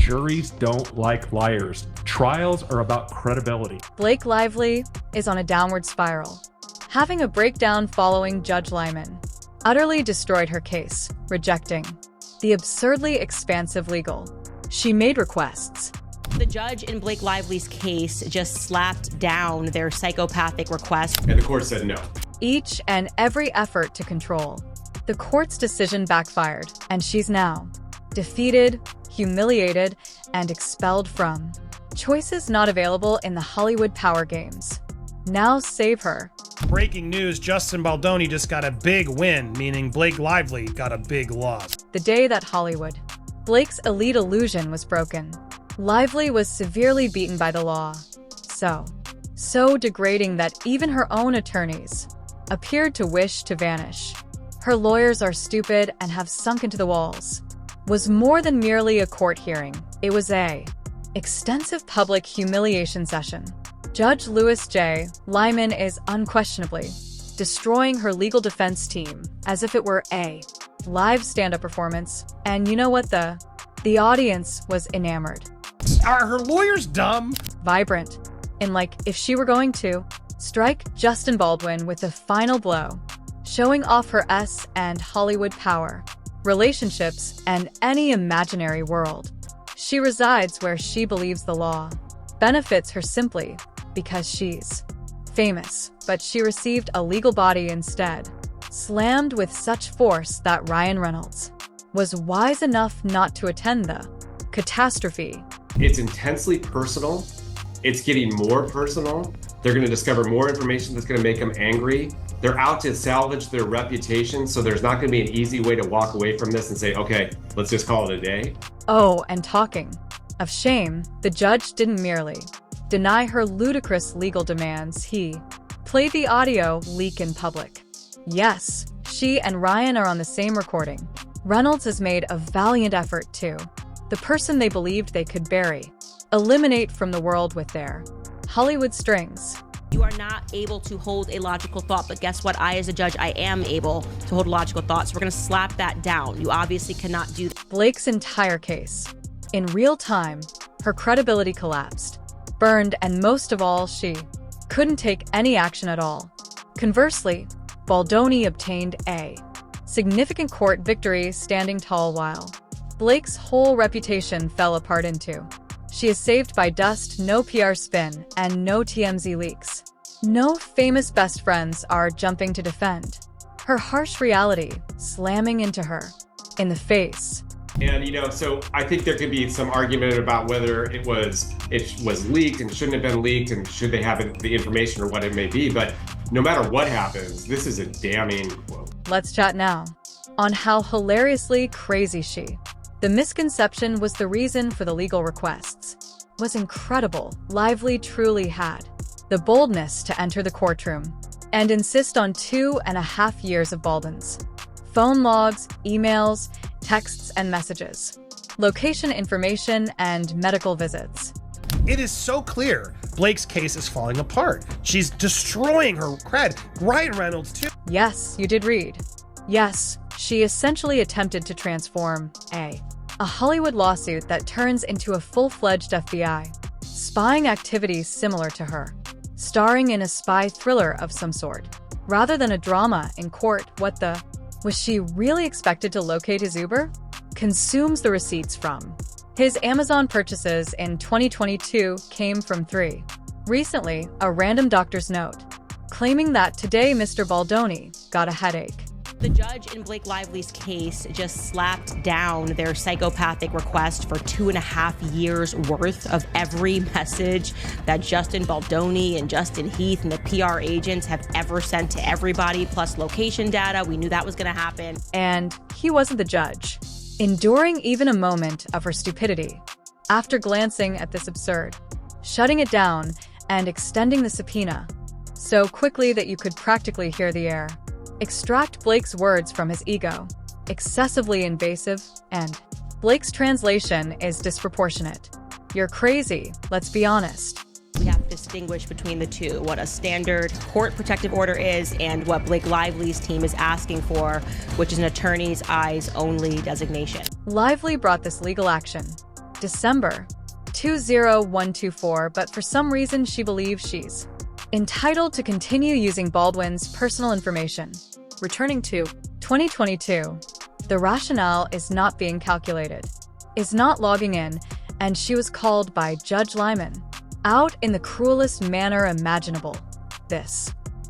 juries don't like liars. Trials are about credibility. Blake Lively is on a downward spiral, having a breakdown following Judge Lyman utterly destroyed her case, rejecting the absurdly expansive legal. She made requests. The judge in Blake Lively's case just slapped down their psychopathic request. And the court said no. Each and every effort to control. The court's decision backfired, and she's now defeated, humiliated, and expelled from choices not available in the Hollywood power games. Now save her. Breaking news, Justin Baldoni just got a big win, meaning Blake Lively got a big loss. The day that Hollywood, Blake's elite illusion was broken. Lively was severely beaten by the law. So degrading that even her own attorneys appeared to wish to vanish. Her lawyers are stupid and have sunk into the walls. Was more than merely a court hearing. It was a extensive public humiliation session. Judge Louis J. Lyman is unquestionably destroying her legal defense team as if it were a live stand-up performance. And you know what? The audience was enamored. Are her lawyers dumb? Vibrant. And like if she were going to strike Justin Baldwin with the final blow, showing off her S and Hollywood power, relationships, and any imaginary world. She resides where she believes the law benefits her simply because she's famous, but she received a legal body instead, slammed with such force that Ryan Reynolds was wise enough not to attend the catastrophe. It's intensely personal. It's getting more personal. They're going to discover more information that's going to make them angry. They're out to salvage their reputation, so there's not going to be an easy way to walk away from this and say, okay, let's just call it a day. Oh, and talking of shame, the judge didn't merely deny her ludicrous legal demands, he played the audio leak in public. Yes, she and Ryan are on the same recording. Reynolds has made a valiant effort to the person they believed they could bury, eliminate from the world with their Hollywood strings. You are not able to hold a logical thought, but guess what? I, as a judge, I am able to hold logical thoughts. We're going to slap that down. You obviously cannot do that. Blake's entire case. In real time, her credibility collapsed, burned, and most of all, she couldn't take any action at all. Conversely, Baldoni obtained a significant court victory, standing tall while Blake's whole reputation fell apart into. She is saved by dust, no PR spin, and no TMZ leaks. No famous best friends are jumping to defend her harsh reality, slamming into her in the face. And, so I think there could be some argument about whether it was leaked and shouldn't have been leaked and should they have the information or what it may be. But no matter what happens, this is a damning quote. Let's chat now on how hilariously crazy the misconception was the reason for the legal requests was incredible. Lively truly had the boldness to enter the courtroom and insist on 2.5 years of Baldwin's phone logs, emails, texts, and messages, location information, and medical visits. It is so clear Blake's case is falling apart. She's destroying her cred. Ryan Reynolds, too. Yes, you did read. Yes, she essentially attempted to transform a Hollywood lawsuit that turns into a full-fledged FBI spying activities similar to her, starring in a spy thriller of some sort, rather than a drama in court. Was she really expected to locate his Uber? Consumes the receipts from his Amazon purchases in 2022 came from 3. Recently, a random doctor's note claiming that today Mr. Baldoni got a headache. The judge in Blake Lively's case just slapped down their psychopathic request for 2.5 years worth of every message that Justin Baldoni and Justin Heath and the PR agents have ever sent to everybody, plus location data. We knew that was going to happen. And he wasn't the judge, enduring even a moment of her stupidity. After glancing at this absurd, shutting it down and extending the subpoena so quickly that you could practically hear the air extract Blake's words from his ego, excessively invasive, and Blake's translation is disproportionate. You're crazy, let's be honest. We have to distinguish between the two, what a standard court protective order is and what Blake Lively's team is asking for, which is an attorney's eyes only designation. Lively brought this legal action December 20124, but for some reason she believes she's entitled to continue using Baldwin's personal information. Returning to 2022, the rationale is not being calculated, is not logging in, and she was called by Judge Lyman out in the cruelest manner imaginable. The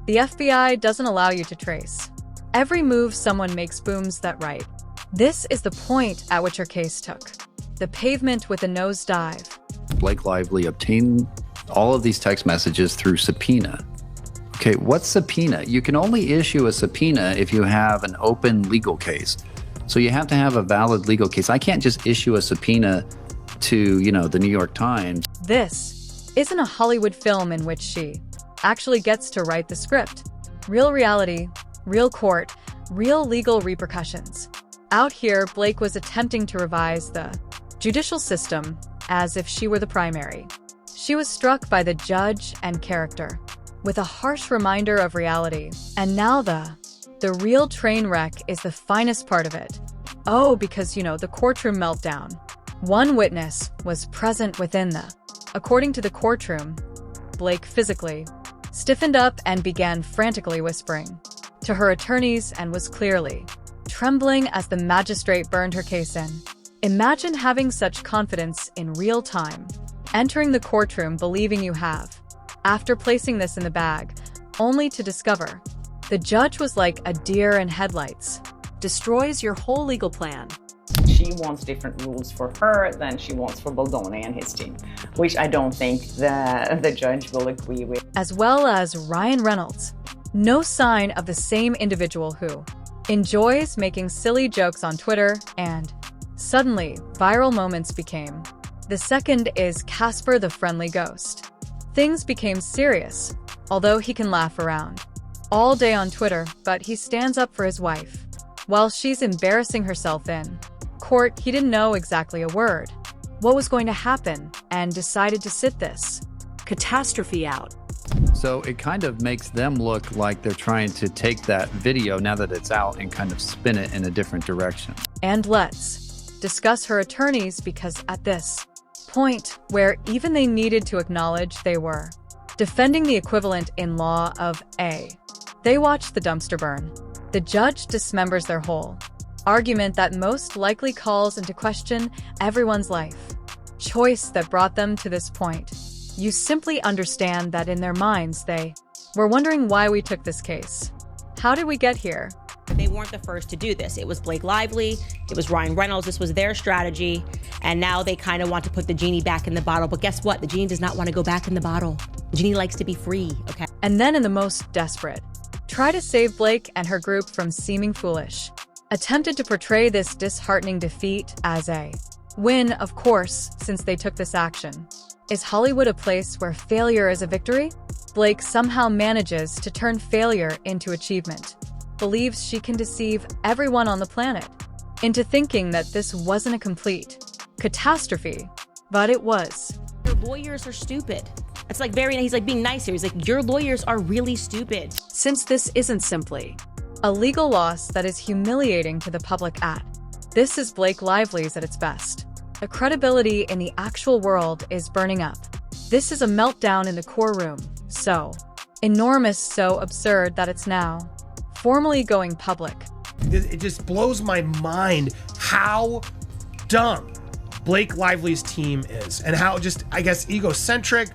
FBI doesn't allow you to trace every move someone makes booms that right. This is the point at which her case took the pavement with a nosedive. Blake Lively obtained all of these text messages through subpoena. Okay, what's subpoena? You can only issue a subpoena if you have an open legal case. So you have to have a valid legal case. I can't just issue a subpoena to, the New York Times. This isn't a Hollywood film in which she actually gets to write the script. Real reality, real court, real legal repercussions. Out here, Blake was attempting to revise the judicial system as if she were the primary. She was struck by the judge and character, with a harsh reminder of reality. And now the real train wreck is the finest part of it. Oh, because, the courtroom meltdown. One witness was present within according to the courtroom, Blake physically stiffened up and began frantically whispering to her attorneys and was clearly trembling as the magistrate burned her case in. Imagine having such confidence in real time, entering the courtroom believing you have, after placing this in the bag, only to discover the judge was like a deer in headlights. Destroys your whole legal plan. She wants different rules for her than she wants for Baldoni and his team, which I don't think the judge will agree with. As well as Ryan Reynolds. No sign of the same individual who enjoys making silly jokes on Twitter, and suddenly viral moments became. The second is Casper the Friendly Ghost. Things became serious, although he can laugh around all day on Twitter, but he stands up for his wife. While she's embarrassing herself in court, he didn't know exactly a word what was going to happen and decided to sit this catastrophe out. So it kind of makes them look like they're trying to take that video, now that it's out, and kind of spin it in a different direction. And let's discuss her attorneys, because at this point, where even they needed to acknowledge they were defending the equivalent in law of they watched the dumpster burn. The judge dismembers their whole argument that most likely calls into question everyone's life choice that brought them to this point. You simply understand that in their minds they were wondering why we took this case. How did we get here? They weren't the first to do this. It was Blake Lively, it was Ryan Reynolds, this was their strategy, and now they kind of want to put the genie back in the bottle. But guess what? The genie does not want to go back in the bottle. The genie likes to be free, okay? And then in the most desperate, try to save Blake and her group from seeming foolish. Attempted to portray this disheartening defeat as a win, of course, since they took this action. Is Hollywood a place where failure is a victory? Blake somehow manages to turn failure into achievement. Believes she can deceive everyone on the planet into thinking that this wasn't a complete catastrophe, but it was. Your lawyers are stupid. It's like he's like being nice here. He's like, your lawyers are really stupid. Since this isn't simply a legal loss that is humiliating to the public this is Blake Lively's at its best. The credibility in the actual world is burning up. This is a meltdown in the core room, so enormous, so absurd that it's now formally going public. It just blows my mind how dumb Blake Lively's team is, and how just, I guess, egocentric,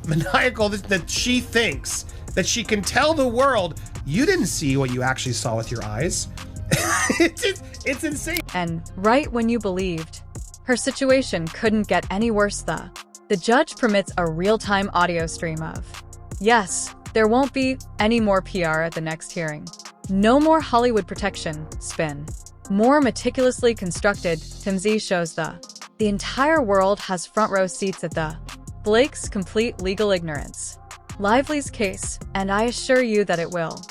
maniacal that she thinks that she can tell the world, you didn't see what you actually saw with your eyes. It's insane. And right when you believed her situation couldn't get any worse, the judge permits a real-time audio stream of, yes, there won't be any more PR at the next hearing. No more Hollywood protection spin. More meticulously constructed, TMZ shows the entire world has front row seats at Blake's complete legal ignorance. Lively's case, and I assure you that it will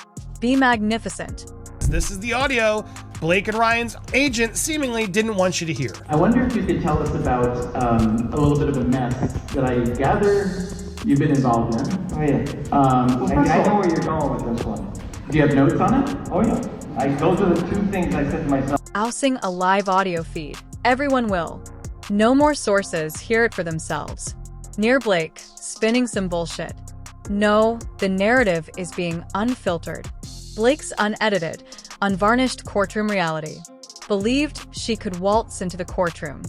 be magnificent. This is the audio Blake and Ryan's agent seemingly didn't want you to hear. I wonder if you could tell us about a little bit of a mess that I gather you've been involved in. Oh yeah. I know where you're going with this one. Do you have notes on it? Oh yeah. Those are the two things I said to myself. Ousing a live audio feed. Everyone will No more sources hear it for themselves. Near Blake, spinning some bullshit. No, the narrative is being unfiltered. Blake's unedited, unvarnished courtroom reality. Believed she could waltz into the courtroom,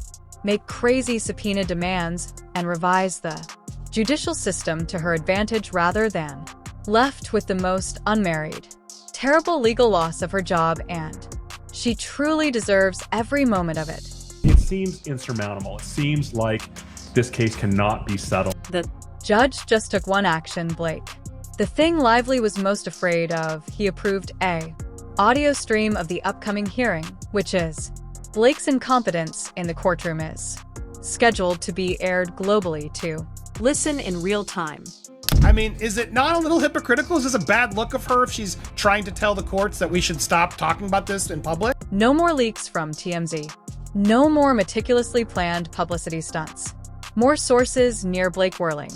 make crazy subpoena demands, and revise the judicial system to her advantage rather than left with the most unmarried. Terrible legal loss of her job, and she truly deserves every moment of it. It seems insurmountable. It seems like this case cannot be settled. The judge just took one action, Blake. The thing Lively was most afraid of, he approved a audio stream of the upcoming hearing, which is Blake's incompetence in the courtroom is scheduled to be aired globally to listen in real time. I mean, is it not a little hypocritical? Is this a bad look of her if she's trying to tell the courts that we should stop talking about this in public? No more leaks from TMZ. No more meticulously planned publicity stunts. More sources near Blake whirling,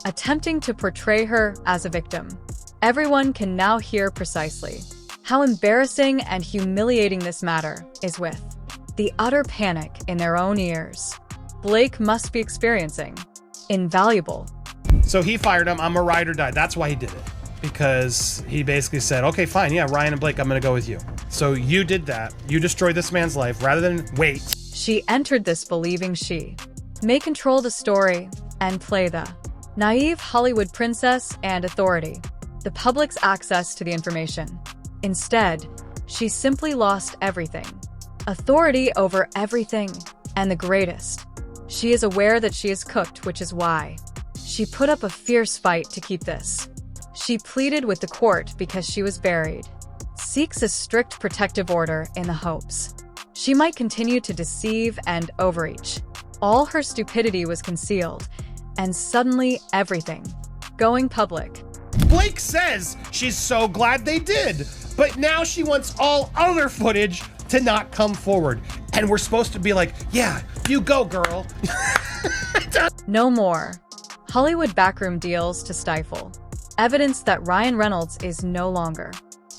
attempting to portray her as a victim. Everyone can now hear precisely how embarrassing and humiliating this matter is with the utter panic in their own ears. Blake must be experiencing invaluable. So he fired him. I'm a ride or die. That's why he did it. Because he basically said, okay, fine. Yeah, Ryan and Blake, I'm going to go with you. So you did that. You destroyed this man's life rather than wait. She entered this believing she may control the story and play the naive Hollywood princess and authority, the public's access to the information. Instead, she simply lost everything. Authority over everything, and the greatest. She is aware that she is cooked, which is why she put up a fierce fight to keep this. She pleaded with the court because she was buried, seeks a strict protective order in the hopes she might continue to deceive and overreach. All her stupidity was concealed, and suddenly everything going public. Blake says she's so glad they did, but now she wants all other footage to not come forward. And we're supposed to be like, yeah, you go, girl. No more Hollywood backroom deals to stifle evidence that Ryan Reynolds is no longer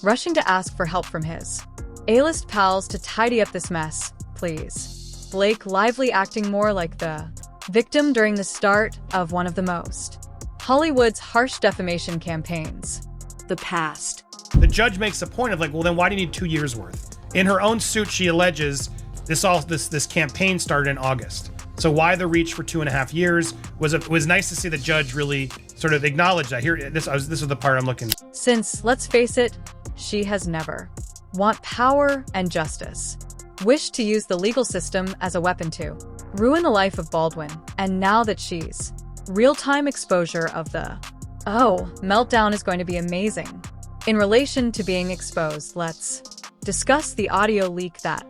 rushing to ask for help from his A-list pals to tidy up this mess, please. Blake Lively acting more like the victim during the start of one of the most Hollywood's harsh defamation campaigns. The past. The judge makes a point of like, well, then why do you need 2 years worth? In her own suit, she alleges this campaign started in August. So why the reach for 2.5 years? It was nice to see the judge really sort of acknowledge that. This is the part I'm looking. Since, let's face it, she has never want power and justice, wished to use the legal system as a weapon to ruin the life of Baldwin. And now that she's real-time exposure of the meltdown is going to be amazing. In relation to being exposed, let's discuss the audio leak that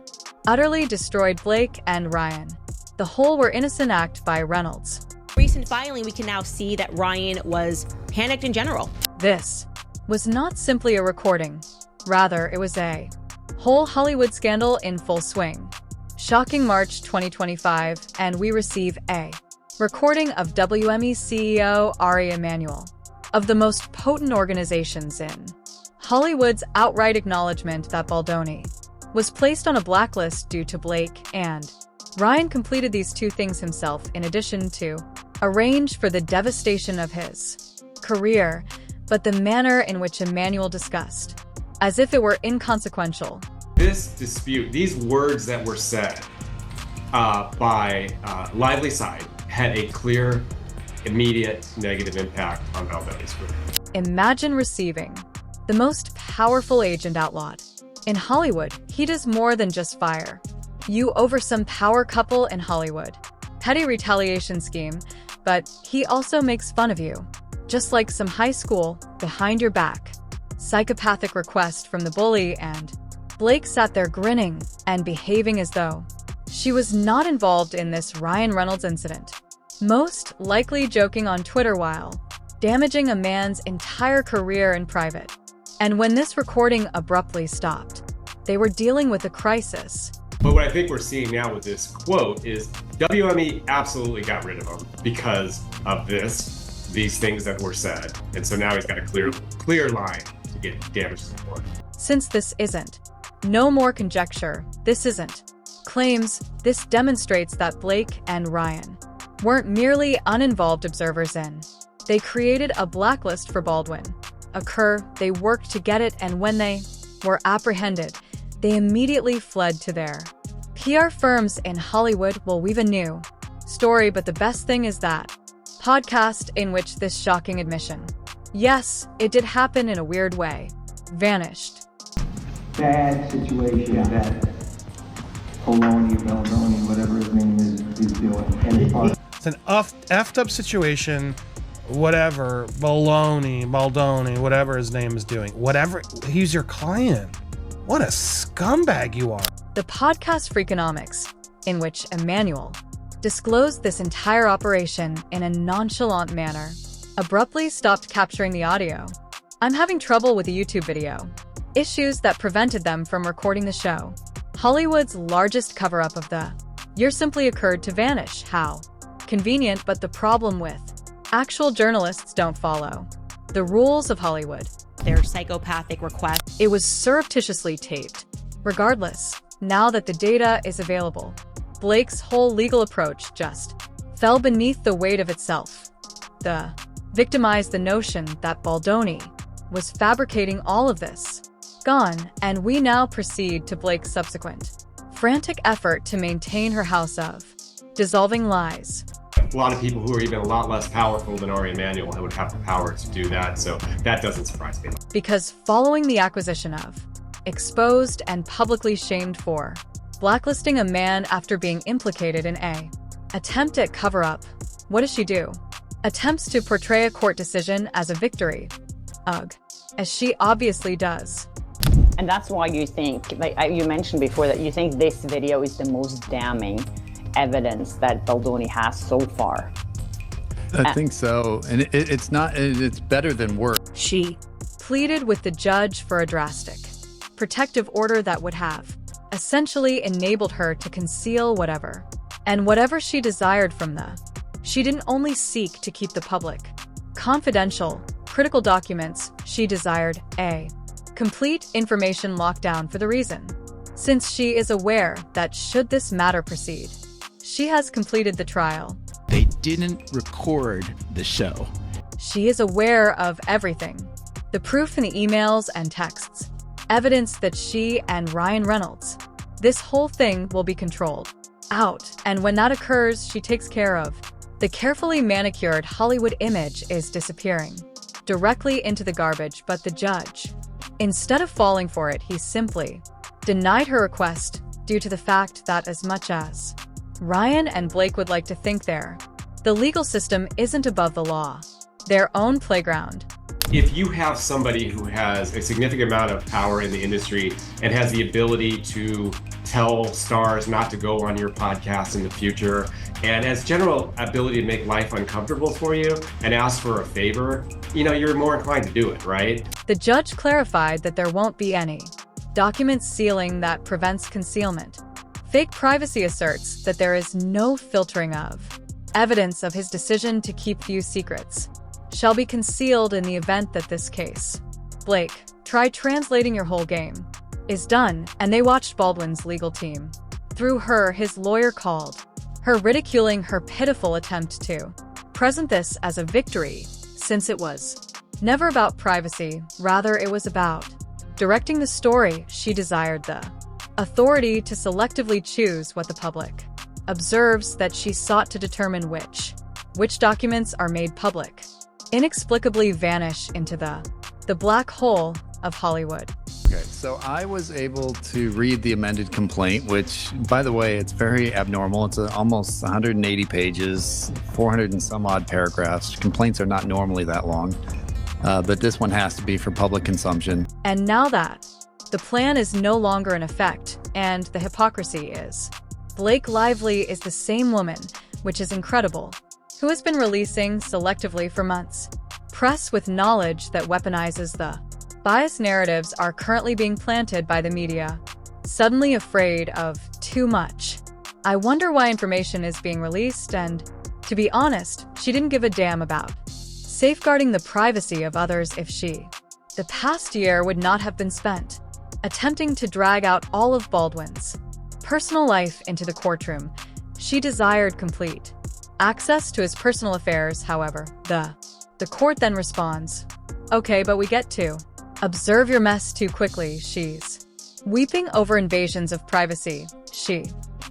utterly destroyed Blake and Ryan. The whole were innocent act by Reynolds. Recent filing, we can now see that Ryan was panicked in general. This was not simply a recording. Rather, it was a whole Hollywood scandal in full swing. Shocking March 2025, and we receive a recording of WME CEO Ari Emanuel, of the most potent organizations in Hollywood's outright acknowledgement that Baldoni was placed on a blacklist due to Blake and Ryan completed these two things himself in addition to arrange for the devastation of his career, but the manner in which Emanuel discussed, as if it were inconsequential. This dispute, these words that were said by Lively side had a clear, immediate negative impact on Baldoni's career. Imagine receiving the most powerful agent outlawed. In Hollywood, he does more than just fire you over some power couple in Hollywood. Petty retaliation scheme, but he also makes fun of you. Just like some high school, behind your back. Psychopathic request from the bully, and Blake sat there grinning and behaving as though she was not involved in this Ryan Reynolds incident. Most likely joking on Twitter while damaging a man's entire career in private. And when this recording abruptly stopped, they were dealing with a crisis. But what I think we're seeing now with this quote is WME absolutely got rid of him because of these things that were said. And so now he's got a clear line to get damage support. Since this isn't no more conjecture, this isn't claims this demonstrates that Blake and Ryan weren't merely uninvolved observers in. They created a blacklist for Baldwin. They worked to get it, and when they were apprehended, they immediately fled to their PR firms in Hollywood will weave a new story, but the best thing is that podcast in which this shocking admission, yes, it did happen in a weird way, vanished. Bad situation that Baldoni, whatever his name is doing. And it's an effed up situation, whatever, Baldoni, whatever his name is doing. Whatever, he's your client. What a scumbag you are. The podcast Freakonomics, in which Emmanuel disclosed this entire operation in a nonchalant manner, abruptly stopped capturing the audio. I'm having trouble with the YouTube video. Issues that prevented them from recording the show. Hollywood's largest cover-up of the year simply occurred to vanish. How convenient, but the problem with actual journalists don't follow the rules of Hollywood. Their psychopathic request. It was surreptitiously taped. Regardless, now that the data is available, Blake's whole legal approach just fell beneath the weight of itself. The victimized the notion that Baldoni was fabricating all of this. Gone, and we now proceed to Blake's subsequent frantic effort to maintain her house of dissolving lies. A lot of people who are even a lot less powerful than Ari Emanuel would have the power to do that, so that doesn't surprise me. Because following the acquisition of, exposed and publicly shamed for, blacklisting a man after being implicated in a attempt at cover-up, what does she do? Attempts to portray a court decision as a victory. Ugh, as she obviously does. And that's why you think, like you mentioned before, that you think this video is the most damning evidence that Baldoni has so far. I think so. And it's better than worse. She pleaded with the judge for a drastic protective order that would have essentially enabled her to conceal whatever she desired from she didn't only seek to keep the public confidential, critical documents, she desired a complete information lockdown for the reason, since she is aware that should this matter proceed, she has completed the trial. They didn't record the show. She is aware of everything. The proof in the emails and texts. Evidence that she and Ryan Reynolds. This whole thing will be controlled out. And when that occurs, she takes care of. The carefully manicured Hollywood image is disappearing directly into the garbage, but the judge, instead of falling for it, he simply denied her request due to the fact that as much as Ryan and Blake would like to think the legal system isn't above the law, their own playground. If you have somebody who has a significant amount of power in the industry and has the ability to tell stars not to go on your podcast in the future, and has general ability to make life uncomfortable for you and ask for a favor, you're more inclined to do it, right? The judge clarified that there won't be any document sealing that prevents concealment. Fake privacy asserts that there is no filtering of evidence of his decision to keep few secrets shall be concealed in the event that this case, Blake, try translating your whole game, is done, and they watched Baldwin's legal team. Through her, his lawyer called her ridiculing her pitiful attempt to present this as a victory, since it was never about privacy, rather it was about directing the story. She desired the authority to selectively choose what the public observes, that she sought to determine which documents are made public, inexplicably vanish into the black hole of Hollywood. Okay, so I was able to read the amended complaint, which, by the way, it's very abnormal. It's almost 180 pages, 400 and some odd paragraphs. Complaints are not normally that long, but this one has to be for public consumption. And now that the plan is no longer in effect, and the hypocrisy is, Blake Lively is the same woman, which is incredible, who has been releasing selectively for months. Press with knowledge that weaponizes the biased narratives are currently being planted by the media, suddenly afraid of too much. I wonder why information is being released, and, to be honest, she didn't give a damn about safeguarding the privacy of others if the past year would not have been spent attempting to drag out all of Baldwin's personal life into the courtroom. She desired complete access to his personal affairs, however. The court then responds, "Okay, but we get to observe your mess too quickly." She's weeping over invasions of privacy. She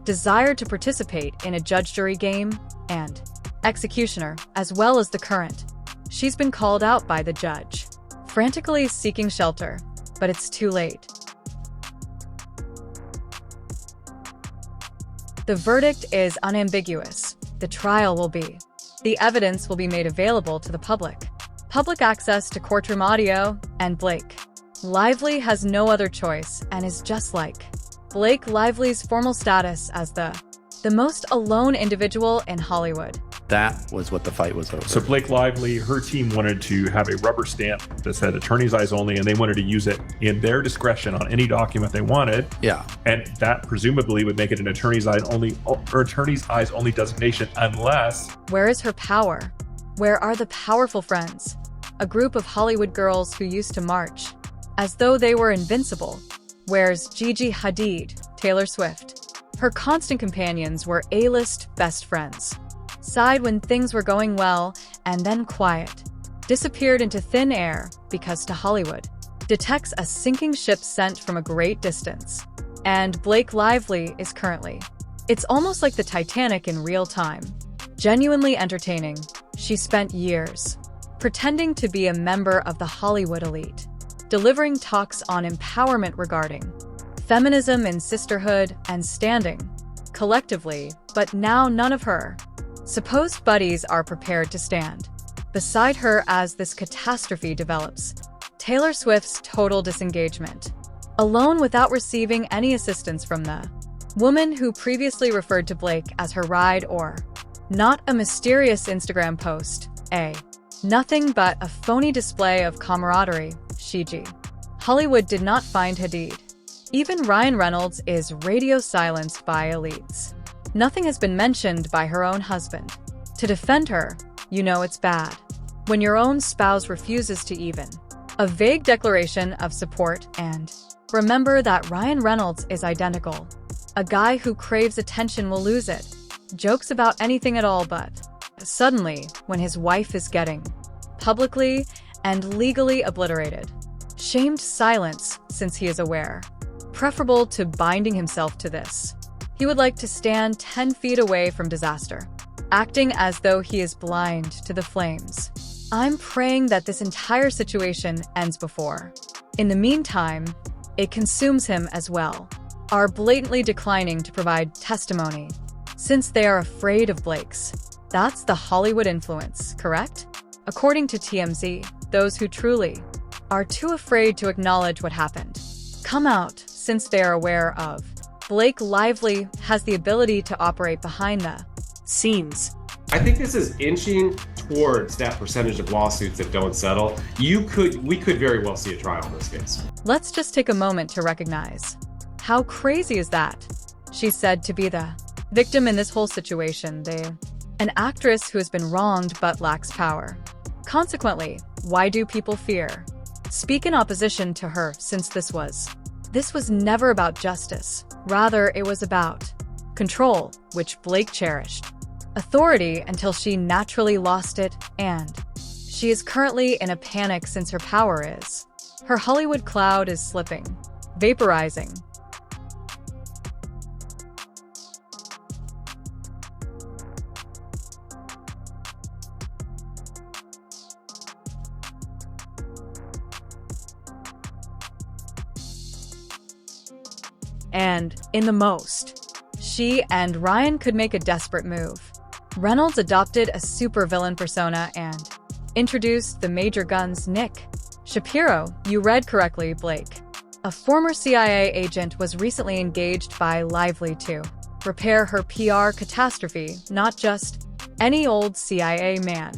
desired to participate in a judge-jury game and executioner, as well as the current. She's been called out by the judge, frantically seeking shelter, but it's too late. The verdict is unambiguous. The trial will be. The evidence will be made available to the public. Public access to courtroom audio, and Blake Lively has no other choice and is just like Blake Lively's formal status as the most alone individual in Hollywood. That was what the fight was over. So Blake Lively, her team wanted to have a rubber stamp that said attorney's eyes only, and they wanted to use it in their discretion on any document they wanted. Yeah. And that presumably would make it an attorney's eyes only designation unless... Where is her power? Where are the powerful friends? A group of Hollywood girls who used to march as though they were invincible. Where's Gigi Hadid, Taylor Swift? Her constant companions were A-list best friends. Sighed when things were going well, and then quiet. Disappeared into thin air because to Hollywood detects a sinking ship sent from a great distance. And Blake Lively is currently. It's almost like the Titanic in real time. Genuinely entertaining. She spent years pretending to be a member of the Hollywood elite, delivering talks on empowerment regarding feminism and sisterhood and standing collectively, but now none of her supposed buddies are prepared to stand beside her as this catastrophe develops. Taylor Swift's total disengagement, alone without receiving any assistance from the woman who previously referred to Blake as her ride, or not a mysterious Instagram post, nothing but a phony display of camaraderie. Shiji. Hollywood did not find Hadid. Even Ryan Reynolds is radio silenced by elites. Nothing has been mentioned by her own husband. To defend her, you know it's bad. When your own spouse refuses to even a vague declaration of support, and remember that Ryan Reynolds is identical. A guy who craves attention will lose it. Jokes about anything at all, but suddenly, when his wife is getting publicly and legally obliterated, shamed silence since he is aware, preferable to binding himself to this. He would like to stand 10 feet away from disaster, acting as though he is blind to the flames. I'm praying that this entire situation ends before. In the meantime, it consumes him as well. Are blatantly declining to provide testimony, since they are afraid of Blake's. That's the Hollywood influence, correct? According to TMZ, those who truly are too afraid to acknowledge what happened come out, since they are aware of Blake Lively has the ability to operate behind the scenes. I think this is inching towards that percentage of lawsuits that don't settle. We could very well see a trial in this case. Let's just take a moment to recognize how crazy is that? She's said to be the victim in this whole situation. An actress who has been wronged but lacks power. Consequently, why do people fear? Speak in opposition to her, since this was never about justice. Rather, it was about control, which Blake cherished. Authority until she naturally lost it, and she is currently in a panic since her power is. Her Hollywood cloud is slipping, vaporizing. And, in the most, she and Ryan could make a desperate move. Reynolds adopted a supervillain persona and introduced the major guns. Nick Shapiro, you read correctly, Blake. A former CIA agent was recently engaged by Lively to repair her PR catastrophe, not just any old CIA man.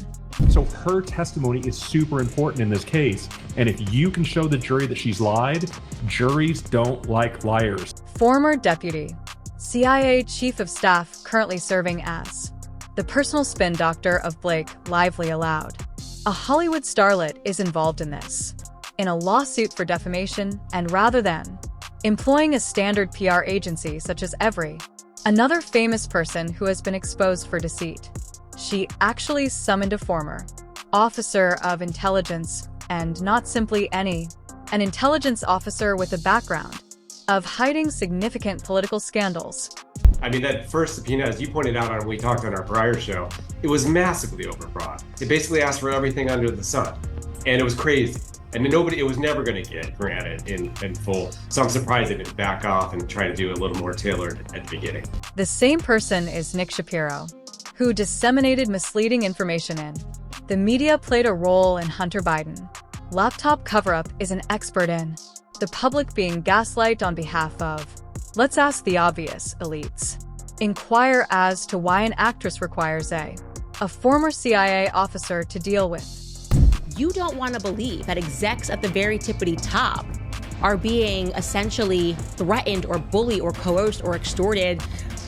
So her testimony is super important in this case. And if you can show the jury that she's lied, juries don't like liars. Former deputy CIA chief of staff currently serving as the personal spin doctor of Blake Lively allowed. A Hollywood starlet is involved in this, in a lawsuit for defamation, and rather than employing a standard PR agency such as Every, another famous person who has been exposed for deceit. She actually summoned a former officer of intelligence, and not simply an intelligence officer with a background of hiding significant political scandals. I mean, that first subpoena, as you pointed out when we talked on our prior show, it was massively overbroad. It basically asked for everything under the sun, and it was crazy. And it was never going to get granted in full. So I'm surprised they didn't back off and try to do a little more tailored at the beginning. The same person is Nick Shapiro, who disseminated misleading information in. The media played a role in Hunter Biden. Laptop cover-up is an expert in. The public being gaslight on behalf of. Let's ask the obvious, elites. Inquire as to why an actress requires a former CIA officer to deal with. You don't want to believe that execs at the very tippity top are being essentially threatened or bullied or coerced or extorted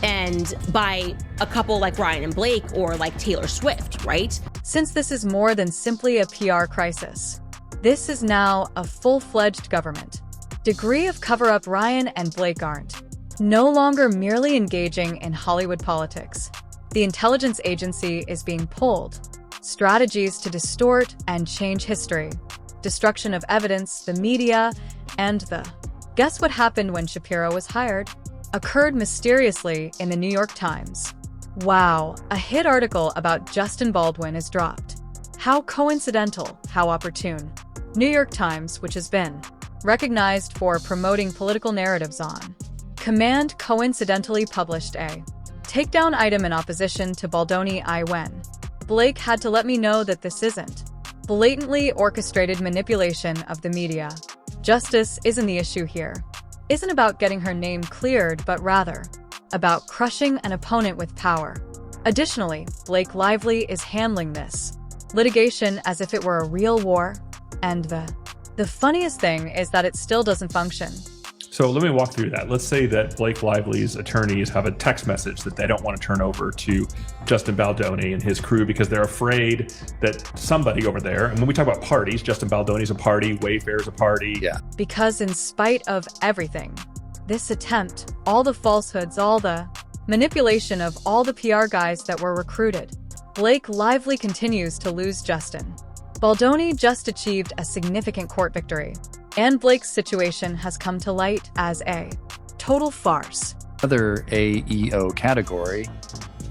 and by a couple like Ryan and Blake or like Taylor Swift, right? Since this is more than simply a PR crisis, this is now a full-fledged government. Degree of cover-up. Ryan and Blake aren't no longer merely engaging in Hollywood politics. The intelligence agency is being pulled. Strategies to distort and change history. Destruction of evidence, the media, and the. Guess what happened when Shapiro was hired? Occurred mysteriously in the New York Times. Wow, a hit article about Justin Baldwin is dropped. How coincidental, how opportune. New York Times, which has been recognized for promoting political narratives on command, coincidentally published a takedown item in opposition to Baldoni. When Blake had to let me know that this isn't blatantly orchestrated manipulation of the media. Justice isn't the issue here. Isn't about getting her name cleared, but rather about crushing an opponent with power. Additionally, Blake Lively is handling this litigation as if it were a real war, and the funniest thing is that it still doesn't function. So let me walk through that. Let's say that Blake Lively's attorneys have a text message that they don't want to turn over to Justin Baldoni and his crew because they're afraid that somebody over there, and when we talk about parties, Justin Baldoni's a party, Wayfair's a party. Yeah. Because in spite of everything, this attempt, all the falsehoods, all the manipulation of all the PR guys that were recruited, Blake Lively continues to lose Justin. Baldoni just achieved a significant court victory, and Blake's situation has come to light as a total farce. Other AEO category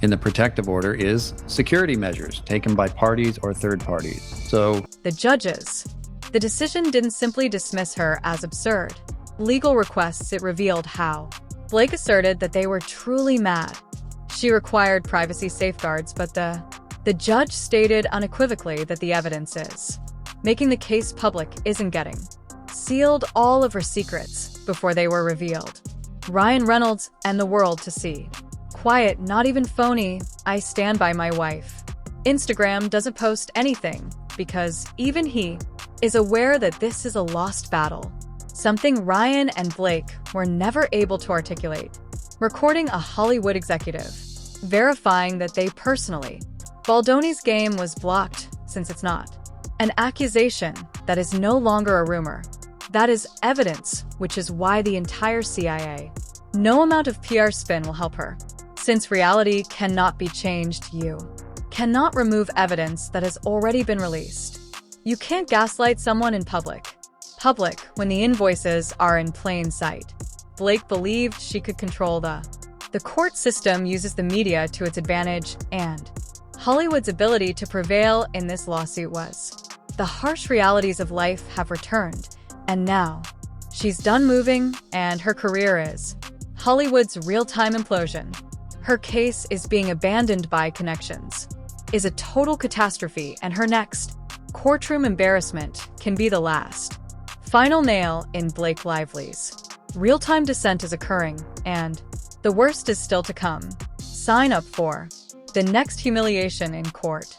in the protective order is security measures taken by parties or third parties. So the judges, the decision didn't simply dismiss her as absurd. Legal requests, it revealed how Blake asserted that they were truly mad. She required privacy safeguards, but the judge stated unequivocally that the evidence is making the case public isn't getting sealed all of her secrets before they were revealed. Ryan Reynolds and the world to see. Quiet, not even phony, I stand by my wife. Instagram doesn't post anything because even he is aware that this is a lost battle. Something Ryan and Blake were never able to articulate. Recording a Hollywood executive, verifying that they personally. Baldoni's game was blocked since it's not an accusation that is no longer a rumor. That is evidence, which is why the entire CIA. No amount of PR spin will help her. Since reality cannot be changed, you cannot remove evidence that has already been released. You can't gaslight someone in public when the invoices are in plain sight. Blake believed she could control the court system uses the media to its advantage, and Hollywood's ability to prevail in this lawsuit was. The harsh realities of life have returned, and now she's done moving, and her career is Hollywood's real-time implosion. Her case is being abandoned by connections, is a total catastrophe, and her next courtroom embarrassment can be the last. Final nail in Blake Lively's real-time descent is occurring, and the worst is still to come. Sign up for the next humiliation in court.